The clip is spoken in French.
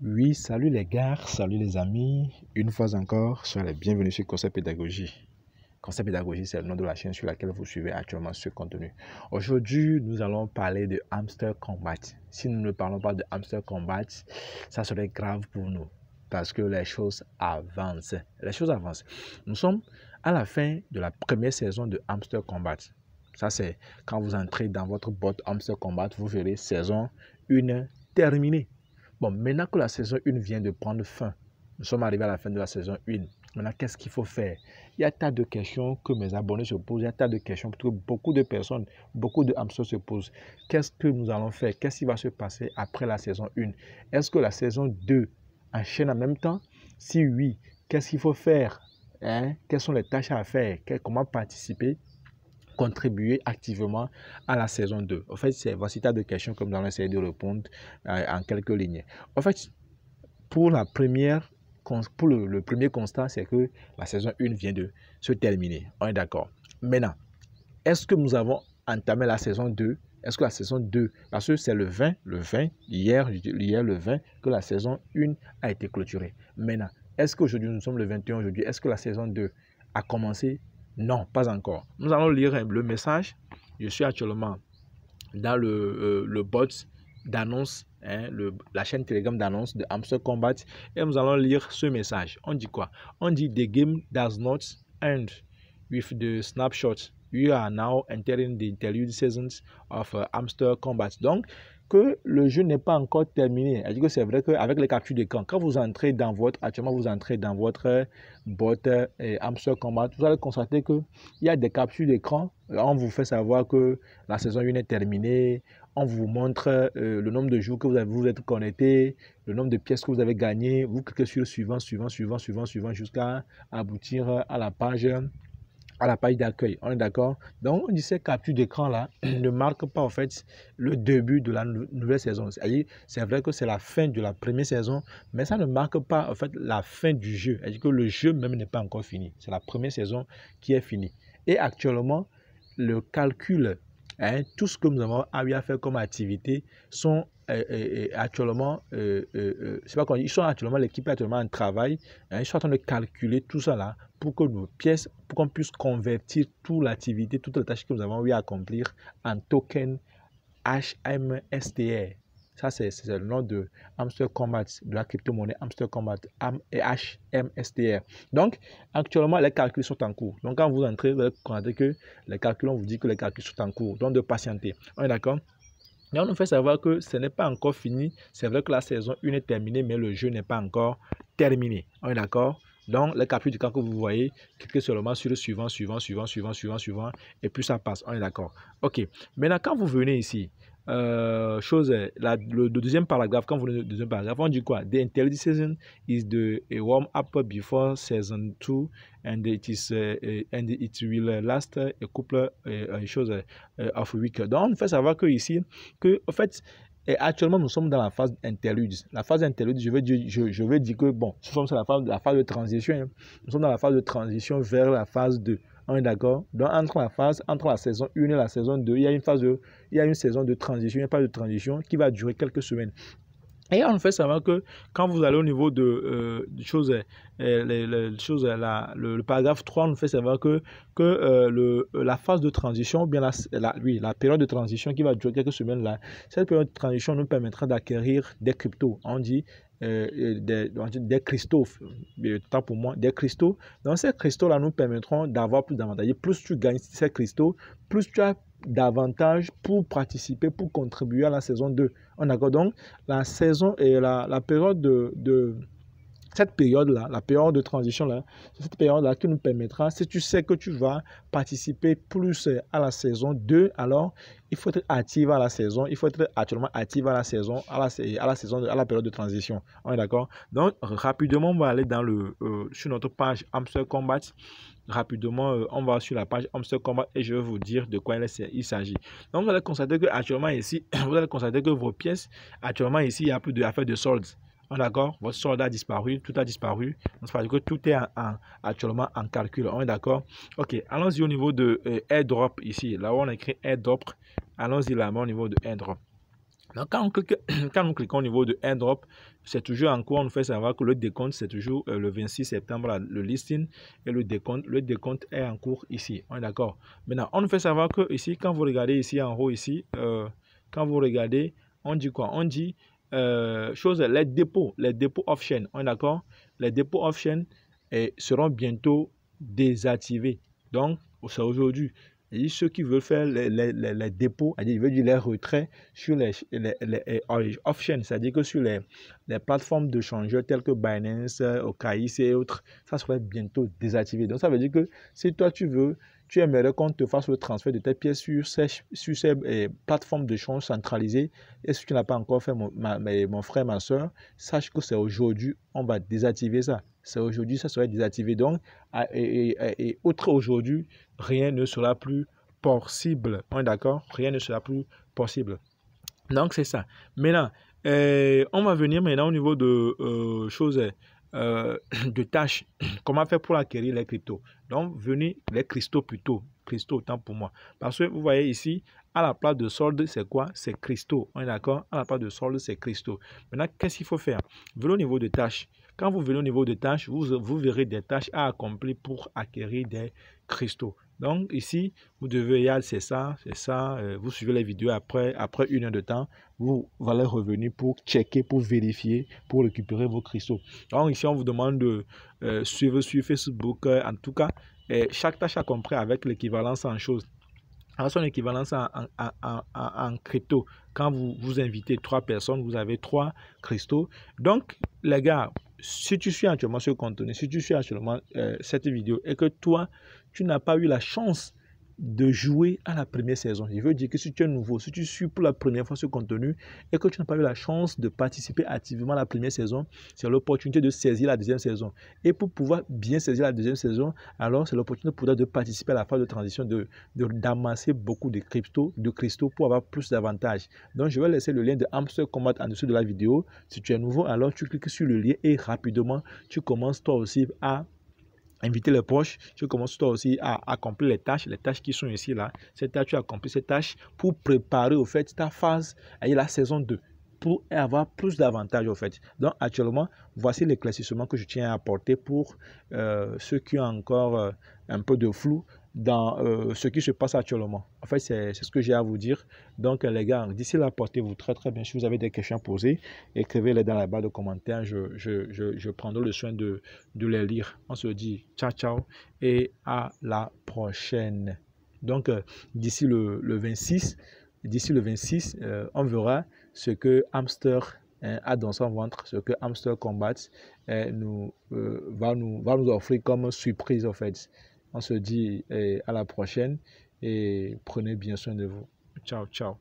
Oui, salut les gars, salut les amis. Une fois encore, soyez les bienvenus sur Concept Pédagogie. Concept Pédagogie, c'est le nom de la chaîne sur laquelle vous suivez actuellement ce contenu. Aujourd'hui, nous allons parler de Hamster Combat. Si nous ne parlons pas de Hamster Combat, ça serait grave pour nous parce que les choses avancent. Les choses avancent. Nous sommes à la fin de la première saison de Hamster Combat. Ça, c'est quand vous entrez dans votre bot Hamster Combat, vous verrez saison 1 terminée. Bon, maintenant que la saison 1 vient de prendre fin, nous sommes arrivés à la fin de la saison 1. Maintenant, qu'est-ce qu'il faut faire? Il y a tas de questions que mes abonnés se posent, il y a tas de questions que beaucoup de personnes, beaucoup de hamsters se posent. Qu'est-ce que nous allons faire? Qu'est-ce qui va se passer après la saison 1? Est-ce que la saison 2 enchaîne en même temps? Si oui, qu'est-ce qu'il faut faire? Quelles sont les tâches à faire? Comment participer? Contribuer activement à la saison 2. En fait, voici tas de questions que nous allons essayer de répondre en quelques lignes. En fait, pour le premier constat, c'est que la saison 1 vient de se terminer. On est d'accord. Maintenant, est-ce que nous avons entamé la saison 2? Est-ce que la saison 2, parce que c'est le 20, hier le 20, que la saison 1 a été clôturée. Maintenant, est-ce qu'aujourd'hui, nous sommes le 21 aujourd'hui, est-ce que la saison 2 a commencé? Non, pas encore. Nous allons lire le message. Je suis actuellement dans le bot d'annonce, la chaîne Telegram d'annonce de Hamster Combat. Et nous allons lire ce message. On dit quoi? On dit the game does not end with the snapshot. You are now entering the interlude seasons of Hamster Combat. Donc, que le jeu n'est pas encore terminé. Elle dit que c'est vrai qu'avec les captures d'écran, quand vous entrez dans actuellement vous entrez dans votre bot Hamster Combat, vous allez constater qu'il y a des captures d'écran. On vous fait savoir que la saison 1 est terminée. On vous montre le nombre de jours que vous êtes connecté, le nombre de pièces que vous avez gagnées. Vous cliquez sur le suivant jusqu'à aboutir à la page d'accueil. On est d'accord? Donc, on dit ces captures d'écran là ne marquent pas en fait le début de la nouvelle saison. C'est vrai que c'est la fin de la première saison, mais ça ne marque pas en fait la fin du jeu. C'est-à-dire que le jeu même n'est pas encore fini. C'est la première saison qui est finie. Et actuellement, le calcul, tout ce que nous avons eu à faire comme activité sont actuellement, c'est pas quoi, ils sont actuellement, l'équipe est actuellement en travail, ils sont en train de calculer tout ça là pour que nos pièces, pour qu'on puisse convertir toute l'activité, toutes les tâches que nous avons eu à accomplir en token HMSTR. Ça, c'est le nom de Hamster Combat, de la crypto-monnaie Hamster Combat, HMSTR. Donc, actuellement, les calculs sont en cours. Donc, quand vous entrez, vous allez constater que les calculs, on vous dit que les calculs sont en cours. Donc, de patienter. On est d'accord? Et on nous fait savoir que ce n'est pas encore fini. C'est vrai que la saison 1 est terminée, mais le jeu n'est pas encore terminé. On est d'accord? Donc, les captures du camp que vous voyez, cliquez seulement sur le suivant, et puis ça passe. On est d'accord? Ok. Maintenant, quand vous venez ici, le deuxième paragraphe, quand vous venez au deuxième paragraphe, on dit quoi? The interlude season is a warm-up before season 2 and it will last a couple of weeks. Donc, on fait savoir que ici, en fait, et actuellement, nous sommes dans la phase interlude. La phase interlude, je veux dire que, bon, nous sommes sur la phase de transition. Hein. Nous sommes dans la phase de transition vers la phase 2. On est d'accord? Donc, entre la saison 1 et la saison 2, il y a une saison de transition, une phase de transition qui va durer quelques semaines. Et on fait savoir que quand vous allez au niveau de le paragraphe 3, on nous fait savoir que la phase de transition, ou bien la période de transition qui va durer quelques semaines là, cette période de transition nous permettra d'acquérir des cryptos. On dit des cristaux, tant pour moi, des cristaux. Donc ces cristaux-là nous permettront d'avoir plus d'avantages. Plus tu gagnes ces cristaux, plus tu as davantage pour participer, pour contribuer à la saison 2. On a donc la saison et la période cette période-là, la période de transition-là, c'est cette période-là qui nous permettra, si tu sais que tu vas participer plus à la saison 2, alors il faut être actif à la saison, il faut être actuellement actif à la saison, à la période de transition. On est d'accord? Donc, rapidement, on va aller sur notre page Hamster Combat. Rapidement, on va sur la page Hamster Combat et je vais vous dire de quoi il s'agit. Donc, vous allez constater que actuellement ici, vous allez constater que vos pièces, actuellement ici, il n'y a plus d'affaires de soldes. D'accord? Votre solde a disparu, tout a disparu. Donc, c'est que tout est actuellement en calcul. On est d'accord? Ok, allons-y au niveau de airdrop ici. Là où on a écrit airdrop, allons-y là-bas au niveau de airdrop. Donc, quand nous cliquons au niveau de airdrop, c'est toujours en cours. On nous fait savoir que le décompte, c'est toujours le 26 septembre, là, le listing et le décompte est en cours ici. On est d'accord. Maintenant, on nous fait savoir que ici, quand vous regardez ici en haut, ici, quand vous regardez, on dit quoi? On dit les dépôts off-chain. On est d'accord? Les dépôts off-chain seront bientôt désactivés. Donc, c'est aujourd'hui. Et ceux qui veulent faire les dépôts, ils veulent dire les retraits sur les off-chain, c'est-à-dire que sur les plateformes de changeurs telles que Binance, OKX et autres, ça serait bientôt désactivé. Donc ça veut dire que si toi tu aimerais qu'on te fasse le transfert de tes pièces sur ces plateformes de change centralisées, et si tu n'as pas encore fait, mon frère, ma soeur, sache que c'est aujourd'hui, on va désactiver ça. C'est aujourd'hui, ça serait désactivé. Donc, et autre aujourd'hui, rien ne sera plus possible. On est d'accord? Rien ne sera plus possible. Donc, c'est ça. Maintenant, on va venir maintenant au niveau de choses, de tâches. Comment faire pour acquérir les cryptos? Donc, venez les cristaux plutôt. Cristaux, autant pour moi. Parce que vous voyez ici, à la place de solde, c'est quoi? C'est cristaux. On est d'accord? À la place de solde, c'est cristaux. Maintenant, qu'est-ce qu'il faut faire? Venez au niveau de tâches. Quand vous venez au niveau de tâches, vous verrez des tâches à accomplir pour acquérir des cristaux. Donc ici, vous devez, c'est ça, vous suivez les vidéos après 1 heure de temps, vous allez revenir pour checker, pour vérifier, pour récupérer vos cristaux. Donc ici, on vous demande de suivre sur Facebook, en tout cas, chaque tâche accomplie avec l'équivalence en choses. Alors, son équivalence en crypto, quand vous invitez 3 personnes, vous avez 3 cristaux. Donc, les gars, si tu suis actuellement ce contenu, si tu suis actuellement cette vidéo et que toi, tu n'as pas eu la chance de jouer à la première saison. Je veux dire que si tu es nouveau, si tu suis pour la première fois ce contenu et que tu n'as pas eu la chance de participer activement à la première saison, c'est l'opportunité de saisir la deuxième saison. Et pour pouvoir bien saisir la deuxième saison, alors c'est l'opportunité pour toi de participer à la phase de transition, d'amasser beaucoup de cristaux pour avoir plus d'avantages. Donc, je vais laisser le lien de Hamster Combat en dessous de la vidéo. Si tu es nouveau, alors tu cliques sur le lien et rapidement, tu commences toi aussi à inviter les proches, tu commences toi aussi à accomplir les tâches qui sont ici là. Ces tâches, tu accomplis ces tâches pour préparer au fait ta phase, la saison 2, pour avoir plus d'avantages au fait. Donc actuellement, voici l'éclaircissement que je tiens à apporter pour ceux qui ont encore un peu de flou dans ce qui se passe actuellement. En fait, c'est ce que j'ai à vous dire. Donc les gars, d'ici là, portez-vous très très bien. Si vous avez des questions à poser, écrivez-les dans la barre de commentaires. Je prendrai le soin de les lire. On se dit ciao ciao et à la prochaine. Donc d'ici le 26, on verra ce que Hamster a dans son ventre, ce que Hamster Combat va nous offrir comme surprise en fait. On se dit à la prochaine et prenez bien soin de vous. Ciao, ciao.